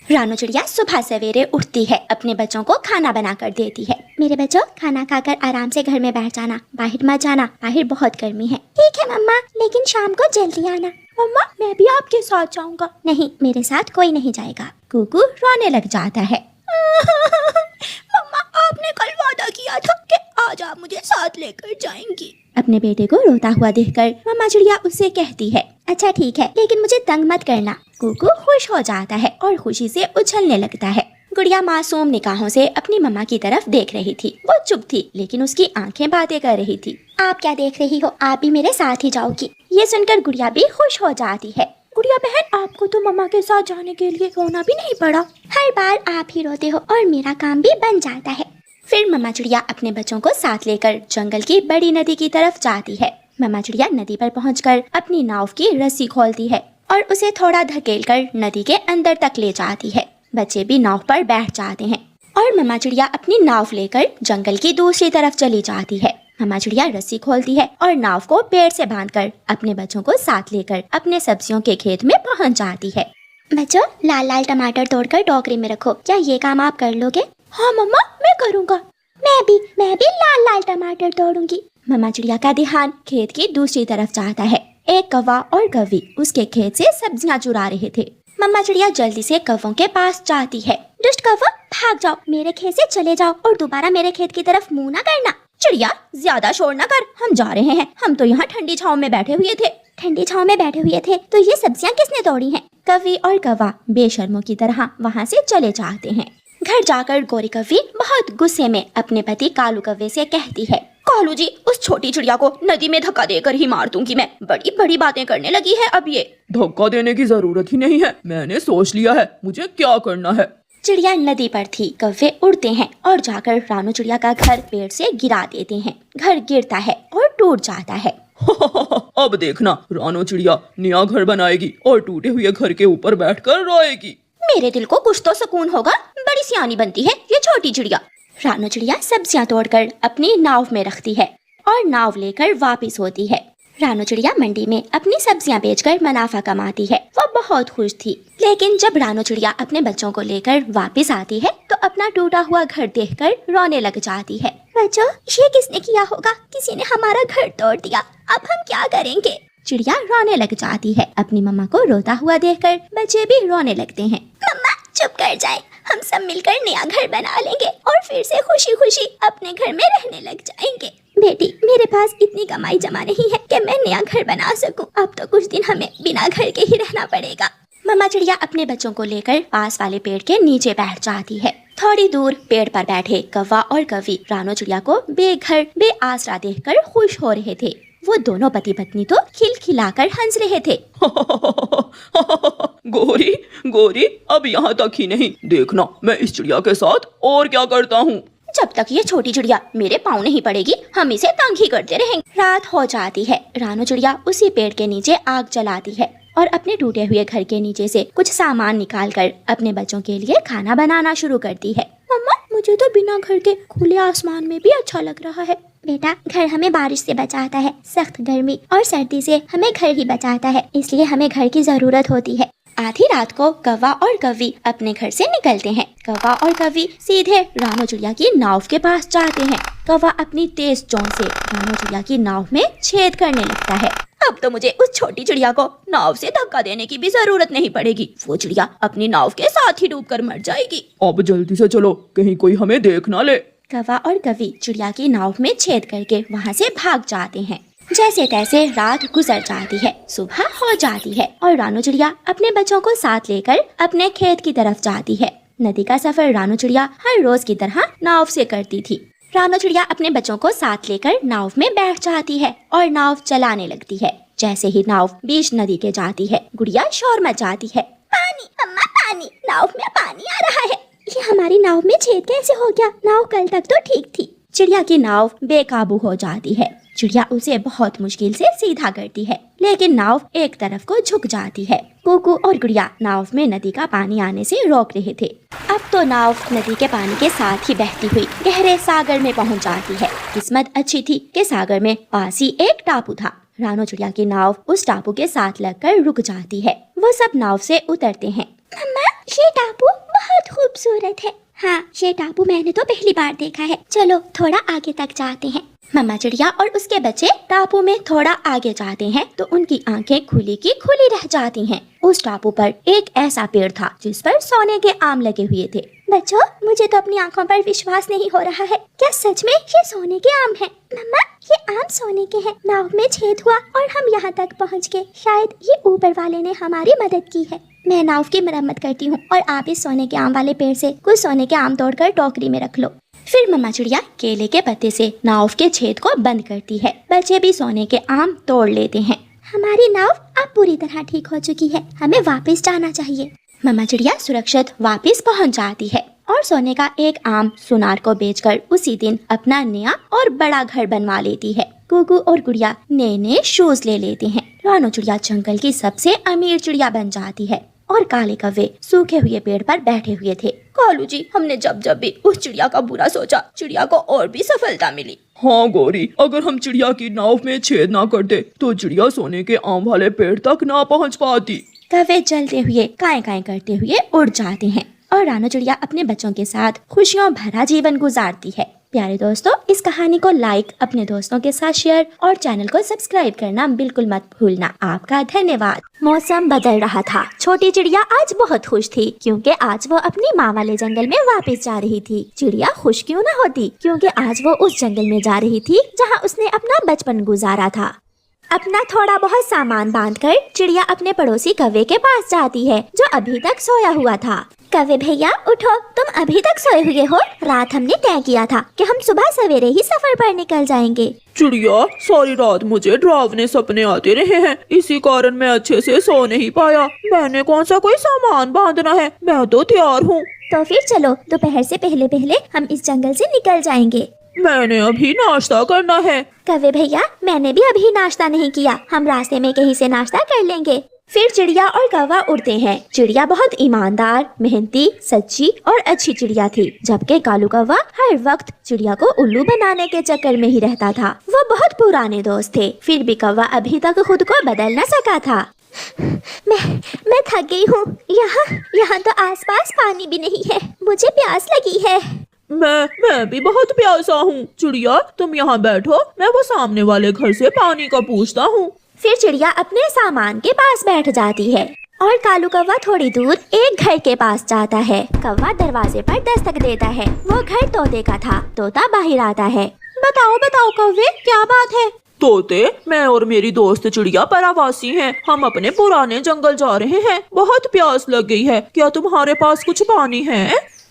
रानू चिड़िया सुबह सवेरे उठती है, अपने बच्चों को खाना बना कर देती है। मेरे बच्चों, खाना खाकर आराम से घर में बैठ जाना, बाहर मत जाना, बाहर बहुत गर्मी है। ठीक है मम्मा, लेकिन शाम को जल्दी आना। मम्मा, मैं भी आपके साथ जाऊंगा। नहीं, मेरे साथ कोई नहीं जाएगा। कुकू रोने लग जाता है। मम्मा, आपने कल वादा किया था कि आज आप मुझे साथ लेकर जाएंगी। अपने बेटे को रोता हुआ देखकर मम्मा चिड़िया उससे कहती है, अच्छा ठीक है, लेकिन मुझे तंग मत करना। कुकू खुश हो जाता है और खुशी से उछलने लगता है। गुड़िया मासूम निगाहों से अपनी मम्मा की तरफ देख रही थी। वो चुप थी, लेकिन उसकी आंखें बातें कर रही थी। आप क्या देख रही हो? आप भी मेरे साथ ही जाओगी। ये सुनकर गुड़िया भी खुश हो जाती है। गुड़िया बहन, आपको तो मम्मा के साथ जाने के लिए रोना भी नहीं पड़ा। हर बार आप ही रोते हो और मेरा काम भी बन जाता है। फिर मम्मा चिड़िया अपने बच्चों को साथ लेकर जंगल की बड़ी नदी की तरफ जाती है। मम्मा चिड़िया नदी पर पहुंचकर अपनी नाव की रस्सी खोलती है और उसे थोड़ा धकेलकर नदी के अंदर तक ले जाती है। बच्चे भी नाव पर बैठ जाते हैं और मम्मा चिड़िया अपनी नाव लेकर जंगल की दूसरी तरफ चली जाती है। मम्मा चिड़िया रस्सी खोलती है और नाव को पेड़ से बांधकर अपने बच्चों को साथ लेकर अपने सब्जियों के खेत में पहुंच जाती है। बच्चों, लाल लाल टमाटर तोड़कर टोकरी में रखो। क्या ये काम आप कर लोगे? हाँ मम्मा, मैं करूँगा। मैं भी लाल लाल टमाटर तोड़ूंगी। मम्मा चिड़िया का ध्यान खेत की दूसरी तरफ जाता है। एक कौवा और कौवी उसके खेत से सब्जियां चुरा रहे थे। मम्मा चिड़िया जल्दी से कौवों के पास जाती है। दुष्ट कौवा, भाग जाओ, मेरे खेत से चले जाओ और दोबारा मेरे खेत की तरफ मुंह ना करना। चिड़िया, ज्यादा शोर न कर, हम जा रहे हैं। हम तो यहाँ ठंडी छांव में बैठे हुए थे। ठंडी छांव में बैठे हुए थे तो ये सब्जियां किसने तोड़ी हैं? कौवी और कौवा बेशर्मों की तरह वहाँ से चले जाते हैं। घर जाकर गोरी कौवी बहुत गुस्से में अपने पति कालू कौवे से कहती है, कालू जी, उस छोटी चिड़िया को नदी में धक्का देकर ही मार दूंगी मैं। बड़ी बड़ी बातें करने लगी है अब ये। धक्का देने की जरूरत ही नहीं है, मैंने सोच लिया है मुझे क्या करना है। चिड़िया नदी पर थी। कौवे उड़ते हैं और जाकर रानू चिड़िया का घर पेड़ से गिरा देते हैं। घर गिरता है और टूट जाता है। अब देखना, रानू चिड़िया नया घर बनाएगी और टूटे हुए घर के ऊपर बैठकर रोएगी। मेरे दिल को कुछ तो सुकून होगा। बड़ी सियानी बनती है ये छोटी चिड़िया। रानू चिड़िया सब्जियां तोड़कर अपनी नाव में रखती है और नाव लेकर वापस होती है। रानू चिड़िया मंडी में अपनी सब्जियां बेचकर मुनाफा कमाती है। वो बहुत खुश थी। लेकिन जब रानू चिड़िया अपने बच्चों को लेकर वापस आती है तो अपना टूटा हुआ घर देखकर रोने लग जाती है। बच्चों, ये किसने किया होगा? किसी ने हमारा घर तोड़ दिया। अब हम क्या करेंगे? चिड़िया रोने लग जाती है। अपनी मम्मा को रोता हुआ देखकर बच्चे भी रोने लगते हैं। मम्मा, चुप कर जाए, हम सब मिलकर नया घर बना लेंगे और फिर से खुशी खुशी अपने घर में रहने लग जाएंगे। बेटी, मेरे पास इतनी कमाई जमा नहीं है कि मैं नया घर बना सकूं। अब तो कुछ दिन हमें बिना घर के ही रहना पड़ेगा। मम्मा चिड़िया अपने बच्चों को लेकर पास वाले पेड़ के नीचे बैठ जाती है। थोड़ी दूर पेड़ पर बैठे कौवा और कौवी रानू चिड़िया को बेघर बेआसरा देखकर खुश हो रहे थे। वो दोनों पति पत्नी तो खिलखिलाकर हंस रहे थे। गोरी गोरी, अब यहाँ तक ही नहीं, देखना मैं इस चिड़िया के साथ और क्या करता हूँ। जब तक ये छोटी चिड़िया मेरे पाँव नहीं पड़ेगी, हम इसे तंग ही करते रहेंगे। रात हो जाती है। रानू चिड़िया उसी पेड़ के नीचे आग जलाती है और अपने टूटे हुए घर के नीचे से कुछ सामान निकालकर अपने बच्चों के लिए खाना बनाना शुरू करती है। मम्मा, मुझे तो बिना घर के खुले आसमान में भी अच्छा लग रहा है। बेटा, घर हमें बारिश से बचाता है, सख्त गर्मी और सर्दी से हमें घर ही बचाता है, इसलिए हमें घर की जरूरत होती है। आधी रात को कौवा और कौवी अपने घर से निकलते हैं। कौवा और कौवी सीधे रानू चिड़िया की नाव के पास जाते हैं। कौवा अपनी तेज चोंच से रानू चिड़िया की नाव में छेद करने लगता है। अब तो मुझे उस छोटी चिड़िया को नाव से धक्का देने की भी जरूरत नहीं पड़ेगी। वो चिड़िया अपनी नाव के साथ ही डूबकर मर जाएगी। अब जल्दी से चलो, कहीं कोई हमें देख ना ले। कौवा और कौवी चिड़िया की नाव में छेद करके वहाँ से भाग जाते हैं। जैसे तैसे रात गुजर जाती है। सुबह हो जाती है और रानू चिड़िया अपने बच्चों को साथ लेकर अपने खेत की तरफ जाती है। नदी का सफर रानू चिड़िया हर रोज की तरह नाव से करती थी। रानू चिड़िया अपने बच्चों को साथ लेकर नाव में बैठ जाती है और नाव चलाने लगती है। जैसे ही नाव बीच नदी के जाती है, गुड़िया शोर मचाती है। पानी अम्मा, पानी, नाव में पानी आ रहा है। ये हमारी नाव में छेद कैसे हो गया? नाव कल तक तो ठीक थी। चिड़िया की नाव बेकाबू हो जाती है। चिड़िया उसे बहुत मुश्किल से सीधा करती है, लेकिन नाव एक तरफ को झुक जाती है। कुकू और गुड़िया नाव में नदी का पानी आने से रोक रहे थे। अब तो नाव नदी के पानी के साथ ही बहती हुई गहरे सागर में पहुंच जाती है। किस्मत अच्छी थी कि सागर में पास ही एक टापू था। रानू चिड़िया की नाव उस टापू के साथ लगकर रुक जाती है। वो सब नाव से उतरते हैं। मम्मा, ये टापू खूबसूरत है। हाँ, ये टापू मैंने तो पहली बार देखा है। चलो थोड़ा आगे तक जाते हैं। मम्मा चिड़िया और उसके बच्चे टापू में थोड़ा आगे जाते हैं तो उनकी आंखें खुली की खुली रह जाती हैं। उस टापू पर एक ऐसा पेड़ था जिस पर सोने के आम लगे हुए थे। बच्चों, मुझे तो अपनी आंखों पर विश्वास नहीं हो रहा है। क्या सच में ये सोने के आम हैं? मम्मा, ये आम सोने के हैं। नाव में छेद हुआ और हम यहाँ तक पहुँच गए। शायद ये ऊपर वाले ने हमारी मदद की है। मैं नाव की मरम्मत करती हूँ और आप इस सोने के आम वाले पेड़ से कुछ सोने के आम तोड़कर टोकरी में रख लो। फिर मम्मा चिड़िया केले के पत्ते से नाव के छेद को बंद करती है। बच्चे भी सोने के आम तोड़ लेते हैं। हमारी नाव अब पूरी तरह ठीक हो चुकी है। हमें वापस जाना चाहिए। मम्मा चिड़िया सुरक्षित वापस पहुंच जाती है और सोने का एक आम सुनार को बेचकर उसी दिन अपना नया और बड़ा घर बनवा लेती है। गुगु और गुड़िया नए नए शूज ले लेते हैं। रानो चिड़िया जंगल की सबसे अमीर चिड़िया बन जाती है और काले कौवे सूखे हुए पेड़ पर बैठे हुए थे। कालू जी, हमने जब जब भी उस चिड़िया का बुरा सोचा, चिड़िया को और भी सफलता मिली। हाँ गौरी, अगर हम चिड़िया की नाव में छेद ना करते तो चिड़िया सोने के आम वाले पेड़ तक ना पहुँच पाती। कौवे जलते हुए काएं काएं करते हुए उड़ जाते हैं और रानो चिड़िया अपने बच्चों के साथ खुशियों भरा जीवन गुजारती है। प्यारे दोस्तों, इस कहानी को लाइक, अपने दोस्तों के साथ शेयर और चैनल को सब्सक्राइब करना बिल्कुल मत भूलना। आपका धन्यवाद। मौसम बदल रहा था। छोटी चिड़िया आज बहुत खुश थी क्योंकि आज वो अपनी माँ वाले जंगल में वापस जा रही थी। चिड़िया खुश क्यों न होती, क्योंकि आज वो उस जंगल में जा रही थी जहाँ उसने अपना बचपन गुजारा था। अपना थोड़ा बहुत सामान बांधकर चिड़िया अपने पड़ोसी कौवे के पास जाती है जो अभी तक सोया हुआ था। कौवे भैया उठो, तुम अभी तक सोए हुए हो। रात हमने तय किया था कि हम सुबह सवेरे ही सफर पर निकल जाएंगे। चिड़िया, सारी रात मुझे डरावने सपने आते रहे हैं, इसी कारण मैं अच्छे से सो नहीं पाया। मैंने कौन सा कोई सामान बांधना है, मैं तो तैयार हूँ। तो फिर चलो, दोपहर से पहले पहले हम इस जंगल से निकल जाएंगे। मैंने अभी नाश्ता करना है। कौवे भैया, मैंने भी अभी नाश्ता नहीं किया। हम रास्ते में कहीं से नाश्ता कर लेंगे। फिर चिड़िया और कौवा उड़ते हैं। चिड़िया बहुत ईमानदार, मेहनती, सच्ची और अच्छी चिड़िया थी, जबकि कालू कौवा हर वक्त चिड़िया को उल्लू बनाने के चक्कर में ही रहता था। वो बहुत पुराने दोस्त थे, फिर भी कौवा अभी तक खुद को बदल न सका था। मैं थक गई हूँ। यहाँ तो आसपास पानी भी नहीं है। मुझे प्यास लगी है। मैं भी बहुत प्यासा हूँ। चिड़िया, तुम यहाँ बैठो, मैं वो सामने वाले घर से पानी का पूछता हूँ। फिर चिड़िया अपने सामान के पास बैठ जाती है और कालू कौवा थोड़ी दूर एक घर के पास जाता है। कौवा दरवाजे पर दस्तक देता है। वो घर तोते का था। तोता बाहर आता है। बताओ कौवे, क्या बात है? तोते, मैं और मेरी दोस्त चिड़िया परावासी हैं। हम अपने पुराने जंगल जा रहे हैं। बहुत प्यास लग गई है। क्या तुम्हारे पास कुछ पानी है?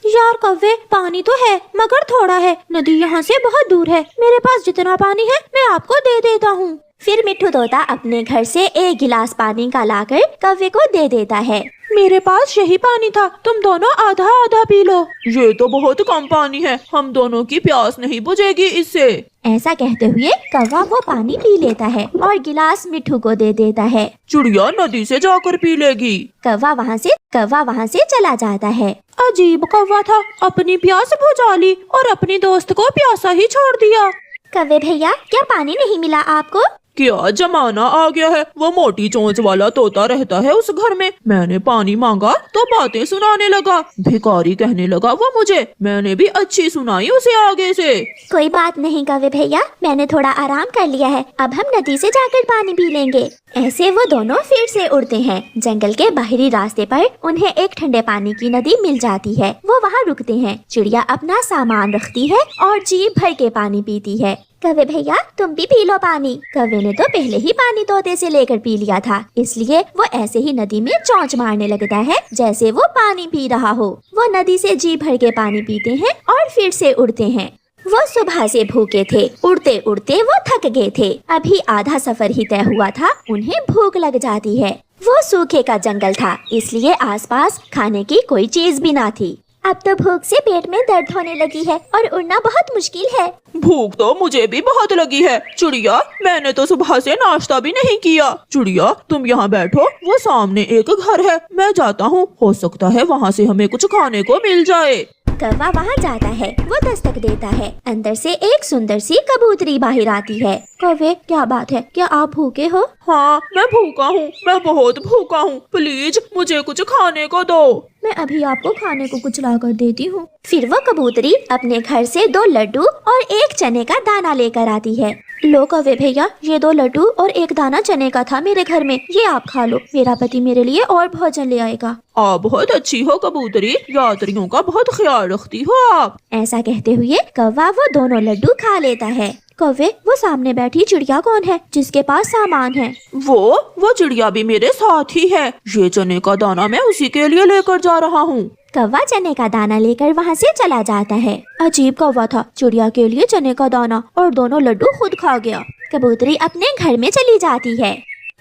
यार कौवे, पानी तो है मगर थोड़ा है। नदी यहाँ से बहुत दूर है। मेरे पास जितना पानी है मैं आपको दे देता हूँ। फिर मिट्ठू तोता अपने घर से एक गिलास पानी का लाकर कौवे को दे देता है। मेरे पास यही पानी था, तुम दोनों आधा आधा पी लो। ये तो बहुत कम पानी है, हम दोनों की प्यास नहीं बुझेगी इससे। ऐसा कहते हुए कौवा वो पानी पी लेता है और गिलास मिट्ठू को दे देता है। चिड़िया नदी से जाकर पी लेगी। कौवा वहाँ से चला जाता है। अजीब कौवा था, अपनी प्यास बुझा ली और अपनी दोस्त को प्यासा ही छोड़ दिया। कौवे भैया, क्या पानी नहीं मिला आपको? क्या जमाना आ गया है। वो मोटी चोंच वाला तोता रहता है उस घर में। मैंने पानी मांगा तो बातें सुनाने लगा। भिखारी कहने लगा वो मुझे। मैंने भी अच्छी सुनाई उसे आगे से। कोई बात नहीं कौवे भैया, मैंने थोड़ा आराम कर लिया है। अब हम नदी से जाकर पानी पी लेंगे। ऐसे वो दोनों फिर से उड़ते हैं। जंगल के बाहरी रास्ते पर उन्हें एक ठंडे पानी की नदी मिल जाती है। वो वहाँ रुकते हैं। चिड़िया अपना सामान रखती है और जी भर के पानी पीती है। कौवे भैया, तुम भी पी लो पानी। कौवे ने तो पहले ही पानी तोते से लेकर पी लिया था, इसलिए वो ऐसे ही नदी में चोंच मारने लगता है जैसे वो पानी पी रहा हो। वो नदी से जी भर के पानी पीते हैं और फिर से उड़ते हैं। वो सुबह से भूखे थे। उड़ते उड़ते वो थक गए थे। अभी आधा सफर ही तय हुआ था, उन्हें भूख लग जाती है। वो सूखे का जंगल था, इसलिए आसपास खाने की कोई चीज भी ना थी। अब तो भूख से पेट में दर्द होने लगी है और उड़ना बहुत मुश्किल है। भूख तो मुझे भी बहुत लगी है। चिड़िया, मैंने तो सुबह से नाश्ता भी नहीं किया। चिड़िया, तुम यहाँ बैठो, वो सामने एक घर है, मैं जाता हूँ, हो सकता है वहाँ से हमें कुछ खाने को मिल जाए। कौवा वहाँ जाता है, वो दस्तक देता है। अंदर से एक सुंदर सी कबूतरी बाहर आती है। कौवे, क्या बात है, क्या आप भूखे हो? हाँ, मैं भूखा हूँ, मैं बहुत भूखा हूँ। प्लीज मुझे कुछ खाने को दो। मैं अभी आपको खाने को कुछ ला कर देती हूँ। फिर वो कबूतरी अपने घर से 2 लड्डू और 1 चने का दाना लेकर आती है। लो कौवे भैया, ये 2 लड्डू और 1 दाना चने का था मेरे घर में, ये आप खा लो। मेरा पति मेरे लिए और भोजन ले आएगा। आप बहुत अच्छी हो कबूतरी, यात्रियों का बहुत ख्याल रखती हो आप। ऐसा कहते हुए कौवा वो दोनों लड्डू खा लेता है। कौवे, वो सामने बैठी चिड़िया कौन है जिसके पास सामान है? वो चिड़िया भी मेरे साथ ही है। ये चने का दाना मैं उसी के लिए लेकर जा रहा हूँ। कौवा चने का दाना लेकर वहाँ से चला जाता है। अजीब कौवा था, चिड़िया के लिए चने का दाना और दोनों लड्डू खुद खा गया। कबूतरी अपने घर में चली जाती है।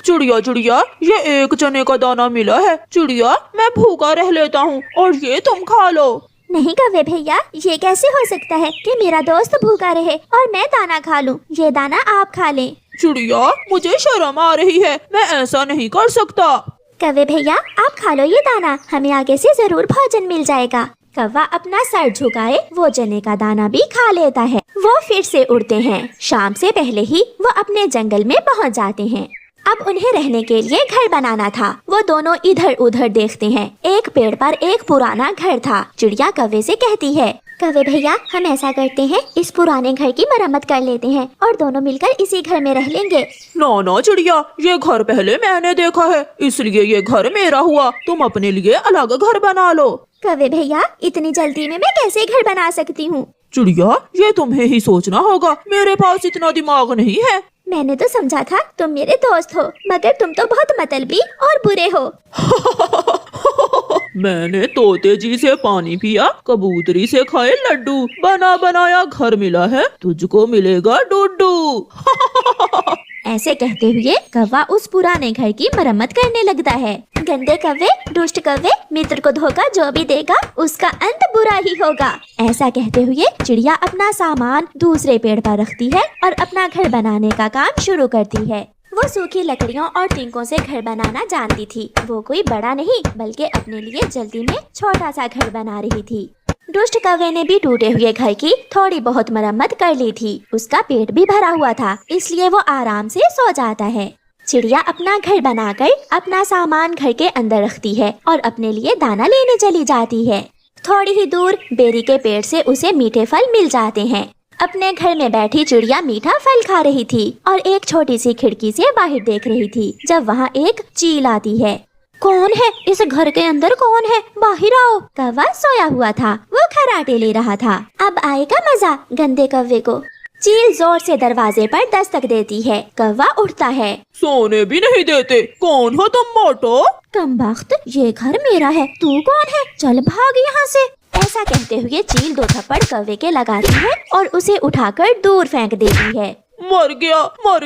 चिड़िया चिड़िया, ये 1 चने का दाना मिला है। चिड़िया, मैं भूखा रह लेता हूँ और ये तुम खा लो। नहीं कौवे भैया, ये कैसे हो सकता है कि मेरा दोस्त भूखा रहे और मैं दाना खा लूं? ये दाना आप खा लें। चिड़िया, मुझे शर्म आ रही है, मैं ऐसा नहीं कर सकता। कौवे भैया, आप खा लो ये दाना, हमें आगे से जरूर भोजन मिल जाएगा। कौवा अपना सर झुकाए वो चने का दाना भी खा लेता है। वो फिर से उड़ते हैं। शाम से पहले ही वो अपने जंगल में पहुंच जाते हैं। अब उन्हें रहने के लिए घर बनाना था। वो दोनों इधर उधर देखते हैं। एक पेड़ पर एक पुराना घर था। चिड़िया कौवे से कहती है, कौवे भैया, हम ऐसा करते हैं, इस पुराने घर की मरम्मत कर लेते हैं और दोनों मिलकर इसी घर में रह लेंगे। ना चिड़िया, ये घर पहले मैंने देखा है, इसलिए ये घर मेरा हुआ। तुम अपने लिए अलग घर बना लो। कौवे भैया, इतनी जल्दी में मैं कैसे घर बना सकती हूँ? चिड़िया, ये तुम्हें ही सोचना होगा, मेरे पास इतना दिमाग नहीं है। मैंने तो समझा था तुम मेरे दोस्त हो, मगर तुम तो बहुत मतलबी और बुरे हो। मैंने तोते जी से पानी पिया, कबूतरी से खाए लड्डू, बना बनाया घर मिला है, तुझको मिलेगा डुड्डू। ऐसे कहते हुए कौवा उस पुराने घर की मरम्मत करने लगता है। गंदे कौवे, दुष्ट कौवे, मित्र को धोखा जो भी देगा उसका अंत बुरा ही होगा। ऐसा कहते हुए चिड़िया अपना सामान दूसरे पेड़ पर रखती है और अपना घर बनाने का काम शुरू करती है। वो सूखी लकड़ियों और टिंकों से घर बनाना जानती थी। वो कोई बड़ा नहीं बल्कि अपने लिए जल्दी में छोटा सा घर बना रही थी। दुष्ट कौवे ने भी टूटे हुए घर की थोड़ी बहुत मरम्मत कर ली थी। उसका पेट भी भरा हुआ था, इसलिए वो आराम से सो जाता है। चिड़िया अपना घर बनाकर अपना सामान घर के अंदर रखती है और अपने लिए दाना लेने चली जाती है। थोड़ी ही दूर बेरी के पेड़ से उसे मीठे फल मिल जाते हैं। अपने घर में बैठी चिड़िया मीठा फल खा रही थी और एक छोटी सी खिड़की से बाहर देख रही थी जब वहाँ एक चील आती है। कौन है? इस घर के अंदर कौन है? बाहर आओ। कौवा सोया हुआ था, वो खर्राटे ले रहा था। अब आएगा मजा गंदे कौवे को। चील जोर से दरवाजे पर दस्तक देती है। कौवा उठता है। सोने भी नहीं देते, कौन हो तुम मोटो? कमबख्त, ये घर मेरा है, तू कौन है? चल भाग यहाँ से। ऐसा कहते हुए चील 2 थप्पड़ कौवे के लगाती है और उसे उठाकर दूर फेंक देती है। मर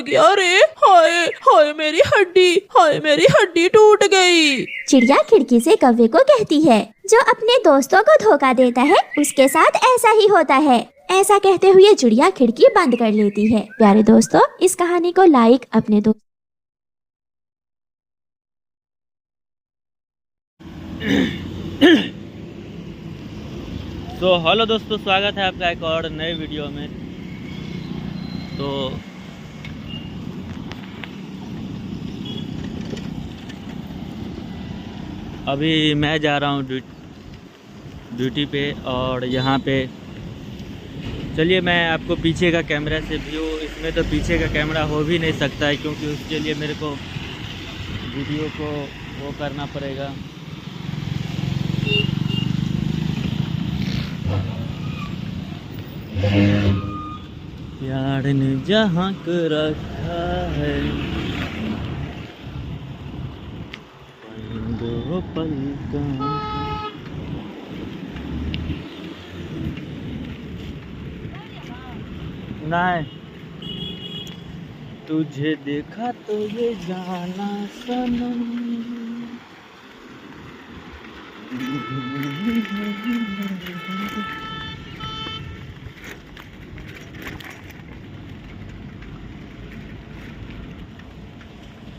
गया रे, हाय हाय मेरी हड्डी, हाय मेरी हड्डी टूट गई। चिड़िया खिड़की से कौवे को कहती है, जो अपने दोस्तों को धोखा देता है उसके साथ ऐसा ही होता है। ऐसा कहते हुए चिड़िया खिड़की बंद कर लेती है। प्यारे दोस्तों, इस कहानी को लाइक अपने दोस्त तो हेलो दोस्तों, स्वागत है आपका एक और नए वीडियो में। तो अभी मैं जा रहा हूँ ड्यूटी पे और यहाँ पे चलिए मैं आपको पीछे का कैमरा से व्यू, इसमें तो पीछे का कैमरा हो भी नहीं सकता है क्योंकि उसके लिए मेरे को वीडियो को वो करना पड़ेगा। प्यार ने जहाँ को रखा है दो पल का। नहीं, तुझे देखा तो ये जाना सनम।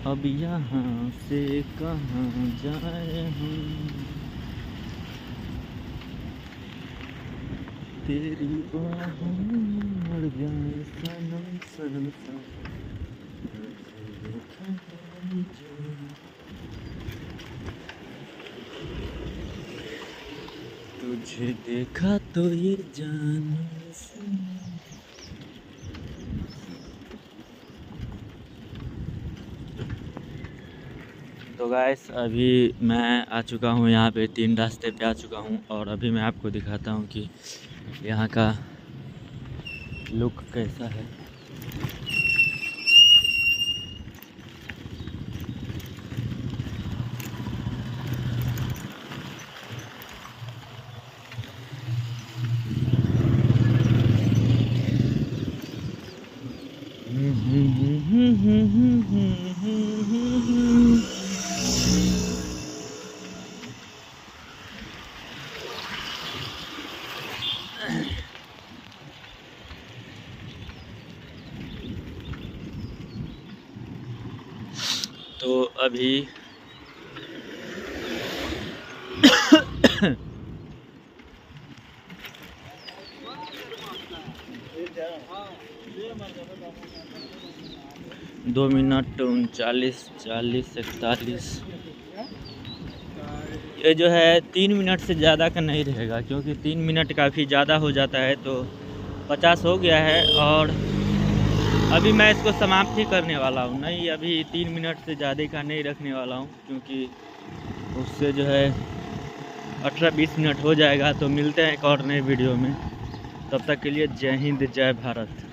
अब यहाँ से कहाँ जाए हम। तेरी बाहों में मर जाए सनम सनम सनम। तुझे देखा तो ये जान। तो गाइस अभी मैं आ चुका हूँ यहाँ पे, 3 रास्ते पे आ चुका हूँ और अभी मैं आपको दिखाता हूँ कि यहाँ का लुक कैसा है। तो अभी दो मिनट 39, 40, 41, 41। ये जो है 3 मिनट से ज़्यादा का नहीं रहेगा, क्योंकि 3 मिनट काफ़ी ज़्यादा हो जाता है। तो 50 हो गया है और अभी मैं इसको समाप्त ही करने वाला हूँ। नहीं, अभी 3 मिनट से ज़्यादा का नहीं रखने वाला हूँ, क्योंकि उससे जो है 18-20 मिनट हो जाएगा। तो मिलते हैं एक और नए वीडियो में, तब तक के लिए जय हिंद जय भारत।